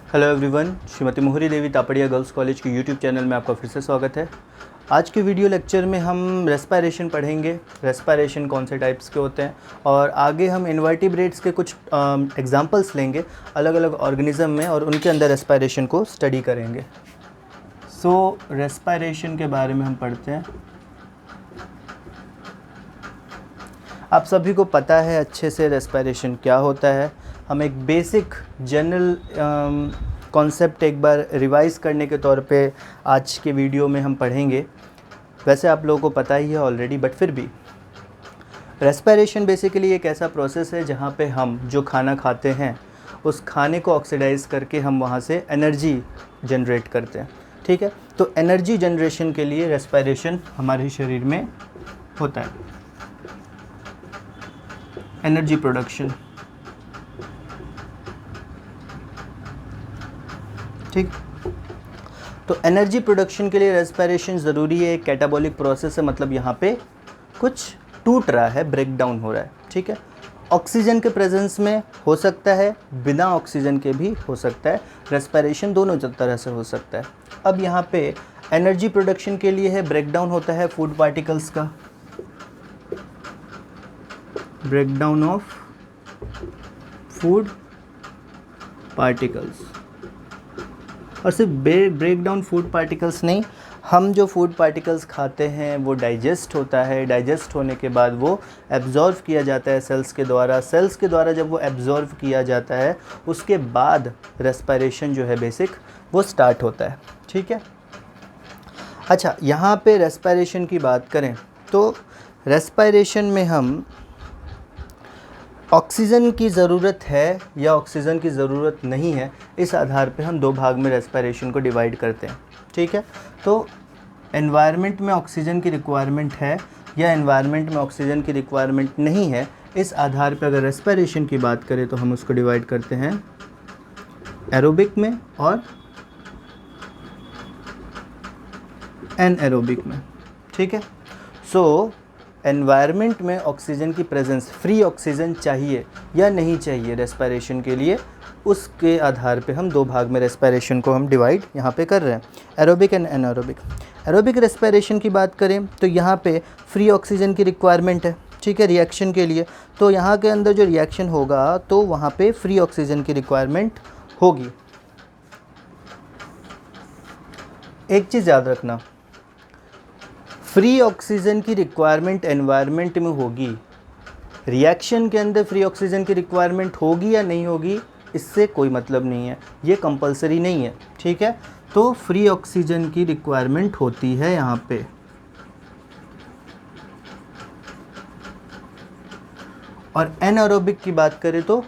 Hello everyone, Shrimati मोहरी देवी Tapadia girls college के YouTube channel में आपका फिर से स्वागत है। आज के वीडियो लेक्चर में हम रेस्पिरेशन पढ़ेंगे। रेस्पिरेशन कौन से टाइप्स के होते हैं और आगे हम इनवर्टिब्रेट्स के कुछ एग्जांपल्स लेंगे अलग अलग ऑर्गेनिज्म में और उनके अंदर रेस्पिरेशन को स्टडी करेंगे। सो रेस्पिरेशन के बारे में हम पढ़ते हैं। आप सभी को पता है अच्छे से रेस्पिरेशन क्या होता है। हम एक बेसिक जनरल कॉन्सेप्ट एक बार रिवाइज करने के तौर पे आज के वीडियो में हम पढ़ेंगे। वैसे आप लोगों को पता ही है ऑलरेडी, बट फिर भी रेस्पिरेशन बेसिकली एक ऐसा प्रोसेस है जहाँ पे हम जो खाना खाते हैं उस खाने को ऑक्सीडाइज करके हम वहाँ से एनर्जी जनरेट करते हैं। ठीक है, तो एनर्जी जनरेशन के लिए रेस्पिरेशन हमारे शरीर में होता है। एनर्जी प्रोडक्शन, ठीक। तो एनर्जी प्रोडक्शन के लिए रेस्पिरेशन ज़रूरी है। कैटाबॉलिक प्रोसेस है, मतलब यहाँ पे कुछ टूट रहा है, ब्रेक डाउन हो रहा है। ठीक है, ऑक्सीजन के प्रेजेंस में हो सकता है, बिना ऑक्सीजन के भी हो सकता है। रेस्पिरेशन दोनों तरह से हो सकता है। अब यहाँ पे एनर्जी प्रोडक्शन के लिए है, ब्रेक डाउन होता है फूड पार्टिकल्स का, break down of food particles. और सिर्फ ब्रेक डाउन फूड पार्टिकल्स नहीं, हम जो फूड पार्टिकल्स खाते हैं वो डाइजेस्ट होता है। डाइजेस्ट होने के बाद वो एब्जॉर्व किया जाता है सेल्स के द्वारा। सेल्स के द्वारा जब वो एब्जॉर्व किया जाता है उसके बाद रेस्पिरेशन जो है बेसिक वो स्टार्ट होता है। ठीक है, अच्छा, यहाँ पे रेस्पिरेशन की बात करें तो रेस्पिरेशन में हम ऑक्सीजन की ज़रूरत है या ऑक्सीजन की ज़रूरत नहीं है, इस आधार पे हम दो भाग में रेस्पिरेशन को डिवाइड करते हैं। ठीक है, तो एनवायरनमेंट में ऑक्सीजन की रिक्वायरमेंट है या एनवायरनमेंट में ऑक्सीजन की रिक्वायरमेंट नहीं है, इस आधार पे अगर रेस्पिरेशन की बात करें तो हम उसको डिवाइड करते हैं एरोबिक में और एनएरोबिक में। ठीक है, सो एनवायरनमेंट में ऑक्सीजन की प्रेजेंस, फ्री ऑक्सीजन चाहिए या नहीं चाहिए रेस्पिरेशन के लिए, उसके आधार पे हम दो भाग में रेस्पिरेशन को हम डिवाइड यहाँ पे कर रहे हैं, aerobic and anaerobic. Aerobic respiration की बात करें तो यहाँ पे फ्री ऑक्सीजन की रिक्वायरमेंट है। ठीक है, रिएक्शन के लिए, तो यहाँ के अंदर जो रिएक्शन होगा तो वहाँ पे फ्री ऑक्सीजन की रिक्वायरमेंट होगी। एक चीज़ याद रखना, फ्री ऑक्सीजन की रिक्वायरमेंट एनवायरनमेंट में होगी, रिएक्शन के अंदर फ्री ऑक्सीजन की रिक्वायरमेंट होगी या नहीं होगी इससे कोई मतलब नहीं है, ये कंपलसरी नहीं है। ठीक है, तो फ्री ऑक्सीजन की रिक्वायरमेंट होती है यहाँ पे। और एनारोबिक की बात करें तो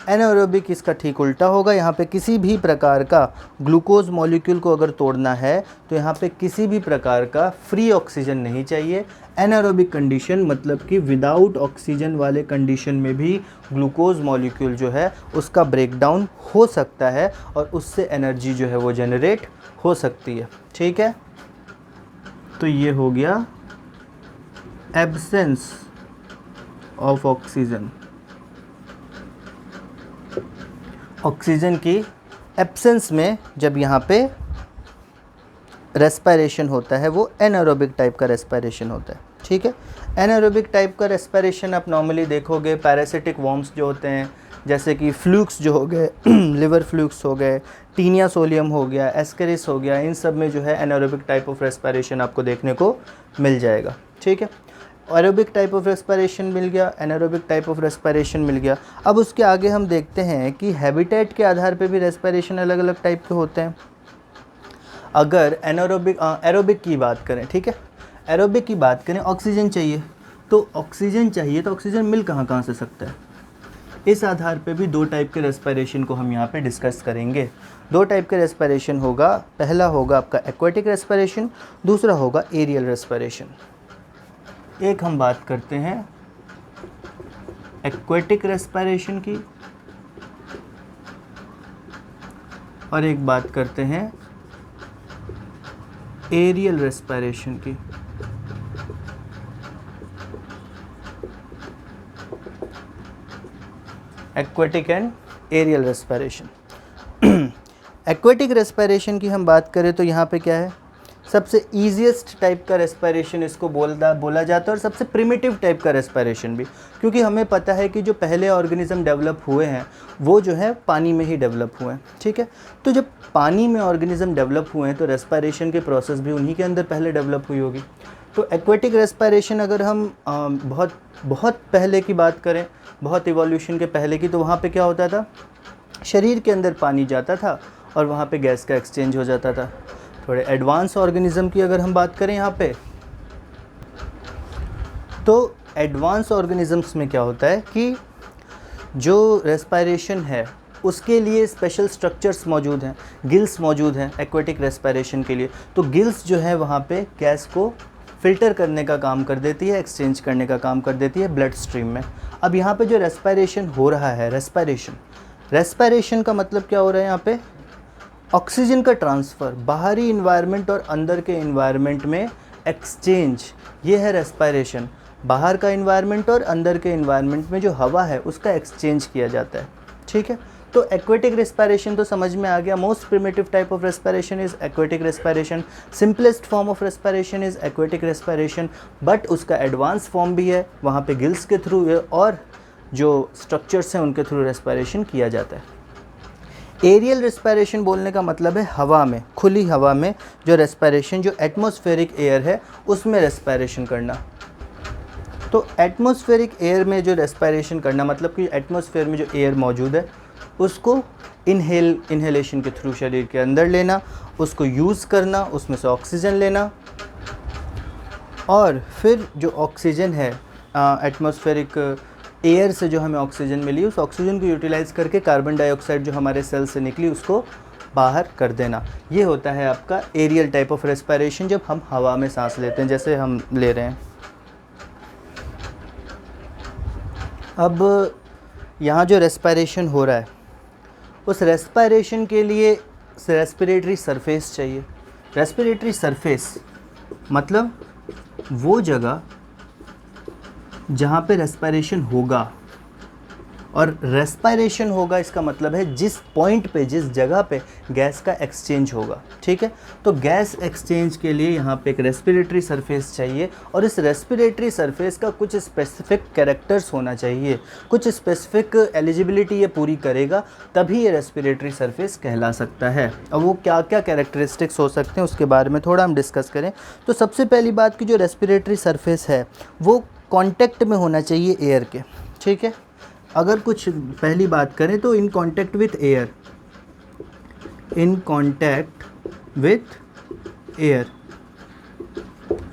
एनारोबिक इसका ठीक उल्टा होगा। यहाँ पे किसी भी प्रकार का ग्लूकोज मॉलिक्यूल को अगर तोड़ना है तो यहाँ पे किसी भी प्रकार का फ्री ऑक्सीजन नहीं चाहिए। एनारोबिक कंडीशन मतलब कि विदाउट ऑक्सीजन वाले कंडीशन में भी ग्लूकोज मॉलिक्यूल जो है उसका ब्रेक डाउन हो सकता है और उससे एनर्जी जो है वो जनरेट हो सकती है। ठीक है, तो ये हो गया एब्सेंस ऑफ ऑक्सीजन। ऑक्सीजन की एब्सेंस में जब यहाँ पे रेस्पिरेशन होता है वो एनारोबिक टाइप का रेस्पिरेशन होता है। ठीक है, एनारोबिक टाइप का रेस्पिरेशन आप नॉर्मली देखोगे पैरासिटिक वॉर्म्स जो होते हैं, जैसे कि फ्लूक्स जो हो गए लिवर फ्लूक्स हो गए, टीनिया सोलियम हो गया, एस्केरिस हो गया, इन सब में जो है एनारोबिक टाइप ऑफ रेस्पिरेशन आपको देखने को मिल जाएगा। ठीक है, एरोबिक टाइप ऑफ रेस्पिरेशन मिल गया, एनारोबिक टाइप ऑफ रेस्पिरेशन मिल गया। अब उसके आगे हम देखते हैं कि हैबिटेट के आधार पे भी रेस्पिरेशन अलग अलग टाइप के होते हैं। अगर एरोबिक की बात करें, ठीक है, एरोबिक की बात करें, ऑक्सीजन चाहिए तो ऑक्सीजन मिल कहाँ से सकता है, इस आधार पे भी दो टाइप के रेस्पिरेशन को हम यहाँ पे डिस्कस करेंगे। दो टाइप के रेस्पिरेशन होगा, पहला होगा आपका एक्वेटिक रेस्पिरेशन, दूसरा होगा एरियल रेस्पिरेशन। एक हम बात करते हैं एक्वेटिक रेस्पिरेशन की और एक बात करते हैं एरियल रेस्पिरेशन की। Aquatic and aerial respiration. Aquatic respiration की हम बात करें तो यहाँ पे क्या है, सबसे ईजीएस्ट टाइप का रेस्पिरेशन इसको बोला जाता है और सबसे प्रिमिटिव टाइप का रेस्पिरेशन भी, क्योंकि हमें पता है कि जो पहले ऑर्गेनिज्म डेवलप हुए हैं वो जो है पानी में ही डेवलप हुए हैं, ठीक है। तो जब पानी में ऑर्गेनिज्म डेवलप हुए हैं तो रेस्पिरेशन के प्रोसेस भी उन्हीं के अंदर पहले डेवलप हुई होगी। तो एक्वेटिक रेस्पिरेशन अगर हम बहुत पहले की बात करें, बहुत इवोल्यूशन के पहले की, तो वहाँ पे क्या होता था, शरीर के अंदर पानी जाता था और वहाँ पे गैस का एक्सचेंज हो जाता था। थोड़े एडवांस ऑर्गेनिज्म की अगर हम बात करें यहाँ पे, तो एडवांस ऑर्गेनिजम्स में क्या होता है कि जो रेस्पिरेशन है उसके लिए स्पेशल स्ट्रक्चर्स मौजूद हैं, गिल्स मौजूद हैं एक्वेटिक रेस्पिरेशन के लिए। तो गिल्स जो है वहाँ पे गैस को फ़िल्टर करने का काम कर देती है, एक्सचेंज करने का काम कर देती है ब्लड स्ट्रीम में। अब यहाँ पे जो रेस्पिरेशन हो रहा है, रेस्पिरेशन का मतलब क्या हो रहा है यहाँ पे, ऑक्सीजन का ट्रांसफ़र, बाहरी इन्वायरमेंट और अंदर के इन्वायरमेंट में एक्सचेंज, ये है रेस्पिरेशन। बाहर का इन्वायरमेंट और अंदर के इन्वायरमेंट में जो हवा है उसका एक्सचेंज किया जाता है, ठीक है। तो एक्वेटिक रेस्पिरेशन तो समझ में आ गया। Most primitive type of respiration is aquatic respiration, simplest form of respiration is aquatic respiration, but उसका एडवांस फॉर्म भी है, वहाँ पे गिल्स के थ्रू और जो स्ट्रक्चर्स हैं उनके थ्रू रेस्पिरेशन किया जाता है। एरियल रेस्पिरेशन बोलने का मतलब है हवा में, खुली हवा में जो रेस्पिरेशन, जो एटमॉस्फेरिक एयर है उसमें रेस्पिरेशन करना। तो एटमॉस्फेरिक एयर में जो रेस्पिरेशन करना मतलब कि एटमॉस्फेयर में जो एयर मौजूद है उसको इन्हेलेशन के थ्रू शरीर के अंदर लेना, उसको यूज़ करना, उसमें से ऑक्सीजन लेना, और फिर जो ऑक्सीजन है एटमॉस्फेरिक एयर से जो हमें ऑक्सीजन मिली उस ऑक्सीजन को यूटिलाइज़ करके कार्बन डाइऑक्साइड जो हमारे सेल से निकली उसको बाहर कर देना। ये होता है आपका एरियल टाइप ऑफ रेस्पिरेशन, जब हम हवा में सांस लेते हैं जैसे हम ले रहे हैं। अब यहाँ जो रेस्पिरेशन हो रहा है उस रेस्पिरेशन के लिए रेस्पिरेटरी सरफेस चाहिए। रेस्पिरेटरी सरफेस मतलब वो जगह जहाँ पे रेस्पिरेशन होगा, और रेस्पिरेशन होगा इसका मतलब है जिस पॉइंट पे, जिस जगह पे गैस का एक्सचेंज होगा, ठीक है। तो गैस एक्सचेंज के लिए यहाँ पे एक रेस्पिरेटरी सरफेस चाहिए, और इस रेस्पिरेटरी सरफेस का कुछ स्पेसिफिक कैरेक्टर्स होना चाहिए, कुछ स्पेसिफिक एलिजिबिलिटी ये पूरी करेगा तभी ये रेस्पिरेटरी सरफेस कहला सकता है। अब वो क्या क्या कैरेक्टरिस्टिक्स हो सकते हैं उसके बारे में थोड़ा हम डिस्कस करें। तो सबसे पहली बात की जो रेस्पिरेटरी सरफेस है वो कांटेक्ट में होना चाहिए एयर के, ठीक है। अगर कुछ पहली बात करें तो in contact with air, in contact with air,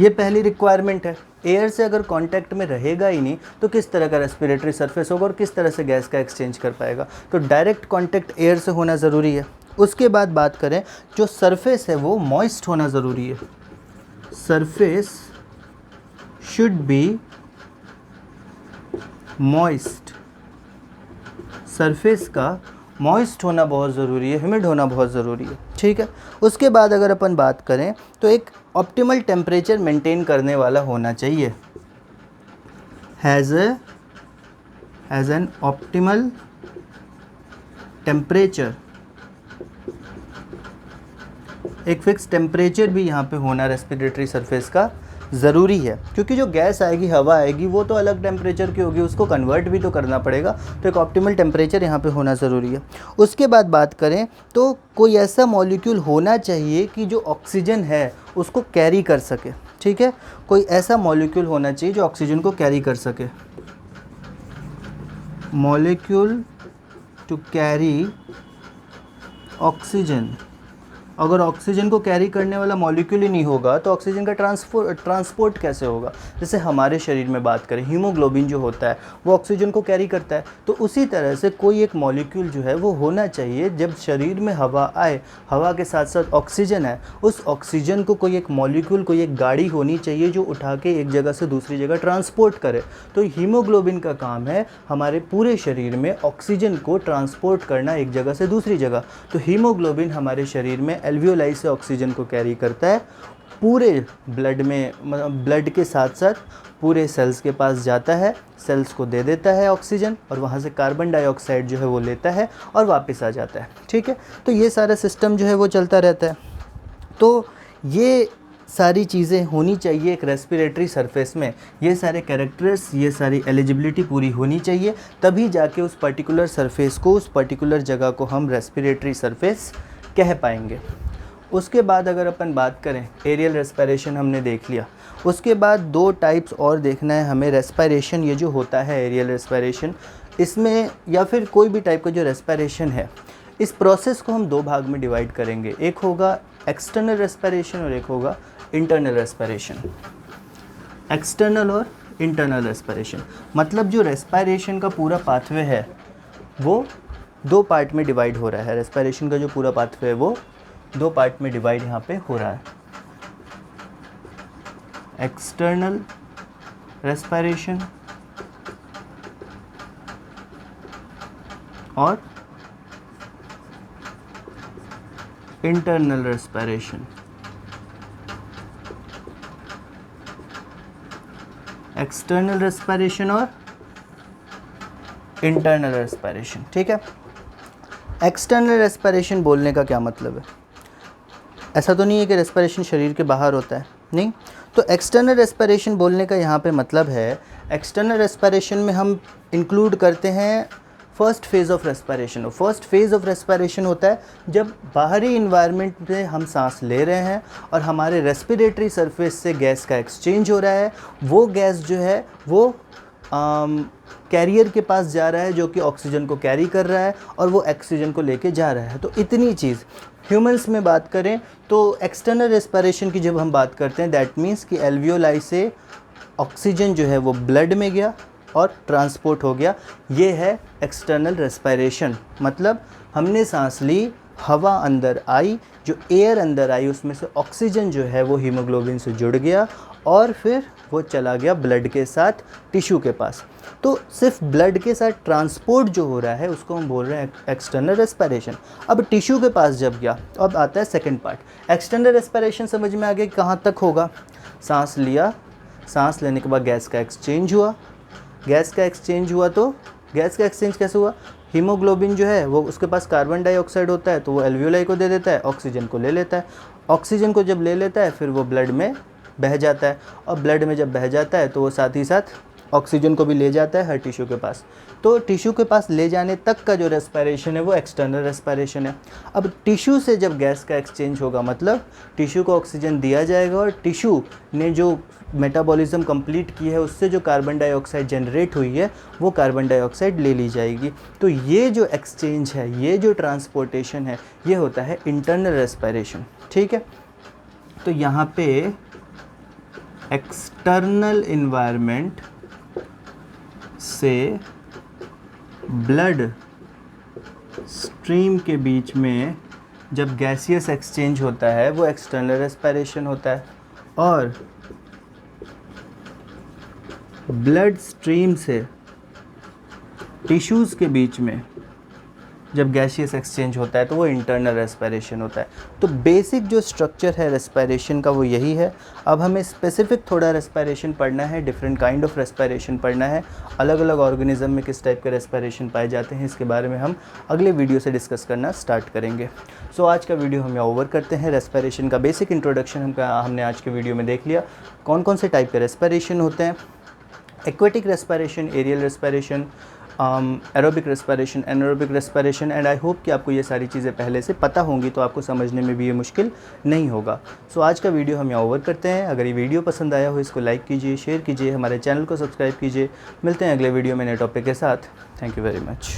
ये पहली रिक्वायरमेंट है। एयर से अगर कांटेक्ट में रहेगा ही नहीं तो किस तरह का रेस्पिरेटरी सरफेस होगा और किस तरह से गैस का एक्सचेंज कर पाएगा। तो डायरेक्ट कांटेक्ट एयर से होना ज़रूरी है। उसके बाद बात करें जो सरफेस है वो मॉइस्ट होना ज़रूरी है। Surface should be moist, surface का मॉइस्ट होना बहुत ज़रूरी है, ह्यूमिड होना बहुत ज़रूरी है, ठीक है। उसके बाद अगर अपन बात करें तो एक ऑप्टिमल टेम्परेचर मेंटेन करने वाला होना चाहिए। हैज़ एन ऑप्टिमल टेम्परेचर, एक फिक्स टेम्परेचर भी यहाँ पे होना रेस्पिरेटरी सरफेस का ज़रूरी है, क्योंकि जो गैस आएगी, हवा आएगी, वो तो अलग टेम्परेचर की होगी, उसको कन्वर्ट भी तो करना पड़ेगा। तो एक ऑप्टिमल टेम्परेचर यहाँ पे होना ज़रूरी है। उसके बाद बात करें तो कोई ऐसा मॉलिक्यूल होना चाहिए कि जो ऑक्सीजन है उसको कैरी कर सके, ठीक है। कोई ऐसा मॉलिक्यूल होना चाहिए जो ऑक्सीजन को कैरी कर सके। मॉलिक्यूल टू कैरी ऑक्सीजन, अगर ऑक्सीजन को कैरी करने वाला मॉलिक्यूल ही नहीं होगा तो ऑक्सीजन का ट्रांसपोर्ट कैसे होगा। जैसे हमारे शरीर में बात करें, हीमोग्लोबिन जो होता है वो ऑक्सीजन को कैरी करता है, तो उसी तरह से कोई एक मॉलिक्यूल जो है वो होना चाहिए जब शरीर में हवा आए, हवा के साथ साथ ऑक्सीजन है, उस ऑक्सीजन को कोई एक मॉलिक्यूल, कोई एक गाड़ी होनी चाहिए जो उठा के एक जगह से दूसरी जगह ट्रांसपोर्ट करे। तो हीमोग्लोबिन का काम है हमारे पूरे शरीर में ऑक्सीजन को ट्रांसपोर्ट करना एक जगह से दूसरी जगह। तो हीमोग्लोबिन हमारे शरीर में एल्वियोलाई से ऑक्सीजन को कैरी करता है, पूरे ब्लड में, मतलब ब्लड के साथ साथ पूरे सेल्स के पास जाता है, सेल्स को दे देता है ऑक्सीजन, और वहाँ से कार्बन डाइऑक्साइड जो है वो लेता है और वापस आ जाता है। ठीक है, तो ये सारा सिस्टम जो है वो चलता रहता है। तो ये सारी चीज़ें होनी चाहिए एक रेस्पिरेटरी सरफेस में, ये सारे कैरेक्टर्स, ये सारी एलिजिबिलिटी पूरी होनी चाहिए, तभी जाके उस पर्टिकुलर सरफेस को, उस पर्टिकुलर जगह को हम रेस्पिरेटरी सरफेस कह पाएंगे। उसके बाद अगर अपन बात करें, एरियल रेस्पिरेशन हमने देख लिया, उसके बाद 2 टाइप्स और देखना है हमें रेस्पिरेशन। ये जो होता है एरियल रेस्पिरेशन, इसमें या फिर कोई भी टाइप का जो रेस्पिरेशन है, इस प्रोसेस को हम 2 भाग में डिवाइड करेंगे। एक होगा एक्सटर्नल रेस्पिरेशन और एक होगा इंटरनल रेस्पिरेशन। एक्सटर्नल और इंटरनल रेस्पिरेशन मतलब जो रेस्पिरेशन का पूरा पाथवे है वो 2 पार्ट में डिवाइड हो रहा है। रेस्पिरेशन का जो पूरा पाथवे है वो 2 पार्ट में डिवाइड यहाँ पे हो रहा है, एक्सटर्नल रेस्पिरेशन और इंटरनल रेस्पिरेशन। एक्सटर्नल रेस्पिरेशन और इंटरनल रेस्पिरेशन। ठीक है, एक्सटर्नल रेस्पिरेशन बोलने का क्या मतलब है? ऐसा तो नहीं है कि रेस्पिरेशन शरीर के बाहर होता है, नहीं। तो एक्सटर्नल रेस्पिरेशन बोलने का यहाँ पे मतलब है, एक्सटर्नल रेस्पिरेशन में हम इंक्लूड करते हैं फर्स्ट फेज़ ऑफ रेस्पिरेशन। और फर्स्ट फेज़ ऑफ रेस्पिरेशन होता है जब बाहरी इन्वायरमेंट में हम सांस ले रहे हैं और हमारे रेस्पिरेटरी सरफेस से गैस का एक्सचेंज हो रहा है। वो गैस जो है वो कैरियर के पास जा रहा है जो कि ऑक्सीजन को कैरी कर रहा है और वो ऑक्सीजन को लेके जा रहा है। तो इतनी चीज़ ह्यूमंस में बात करें तो एक्सटर्नल रेस्पिरेशन की जब हम बात करते हैं, दैट मीन्स कि एल्वियोलाई से ऑक्सीजन जो है वो ब्लड में गया और ट्रांसपोर्ट हो गया। ये है एक्सटर्नल रेस्पिरेशन। मतलब हमने सांस ली, हवा अंदर आई, जो एयर अंदर आई उसमें से ऑक्सीजन जो है वो हीमोग्लोबिन से जुड़ गया और फिर वो चला गया ब्लड के साथ टिश्यू के पास। तो सिर्फ ब्लड के साथ ट्रांसपोर्ट जो हो रहा है उसको हम बोल रहे हैं एक्सटर्नल रेस्पिरेशन। अब टिश्यू के पास जब गया, अब आता है सेकंड पार्ट। एक्सटर्नल रेस्पिरेशन समझ में आ गया कहाँ तक होगा? सांस लिया, सांस लेने के बाद गैस का एक्सचेंज हुआ, गैस का एक्सचेंज हुआ तो गैस का एक्सचेंज कैसे हुआ? हीमोग्लोबिन जो है वो उसके पास कार्बन डाइऑक्साइड होता है तो वो एल्वियोलाई को दे देता है, ऑक्सीजन को ले लेता है। ऑक्सीजन को जब ले लेता है फिर वो ब्लड में बह जाता है और ब्लड में जब बह जाता है तो वो साथ ही साथ ऑक्सीजन को भी ले जाता है हर टिश्यू के पास। तो टिश्यू के पास ले जाने तक का जो रेस्पिरेशन है वो एक्सटर्नल रेस्पिरेशन है। अब टिश्यू से जब गैस का एक्सचेंज होगा मतलब टिश्यू को ऑक्सीजन दिया जाएगा और टिश्यू ने जो मेटाबॉलिज्म कंप्लीट की है उससे जो कार्बन डाइऑक्साइड जनरेट हुई है वो कार्बन डाइऑक्साइड ले ली जाएगी। तो ये जो एक्सचेंज है, ये जो ट्रांसपोर्टेशन है, ये होता है इंटरनल रेस्पिरेशन। ठीक है, तो यहाँ पे एक्सटर्नल इन्वायरमेंट से ब्लड स्ट्रीम के बीच में जब गैसियस एक्सचेंज होता है वो एक्सटर्नल रेस्पिरेशन होता है, और ब्लड स्ट्रीम से टिश्यूज़ के बीच में जब गैसियस एक्सचेंज होता है तो वो इंटरनल रेस्पिरेशन होता है। तो बेसिक जो स्ट्रक्चर है रेस्पिरेशन का वो यही है। अब हमें स्पेसिफिक थोड़ा रेस्पिरेशन पढ़ना है, डिफरेंट काइंड ऑफ रेस्पिरेशन पढ़ना है, अलग अलग ऑर्गेनिज्म में किस टाइप के रेस्पिरेशन पाए जाते हैं, इसके बारे में हम अगले वीडियो से डिस्कस करना स्टार्ट करेंगे। सो आज का वीडियो हम यहाँ ओवर करते हैं। रेस्पिरेशन का बेसिक इंट्रोडक्शन हमने आज के वीडियो में देख लिया। कौन कौन से टाइप के रेस्पिरेशन होते हैं, aquatic respiration, aerial respiration, aerobic respiration, anaerobic respiration, and I hope कि आपको ये सारी चीज़ें पहले से पता होंगी तो आपको समझने में भी ये मुश्किल नहीं होगा। सो आज का वीडियो हम यहाँ ओवर करते हैं। अगर ये वीडियो पसंद आया हो इसको लाइक कीजिए, शेयर कीजिए, हमारे चैनल को सब्सक्राइब कीजिए। मिलते हैं अगले वीडियो में नए टॉपिक के साथ। Thank you very much.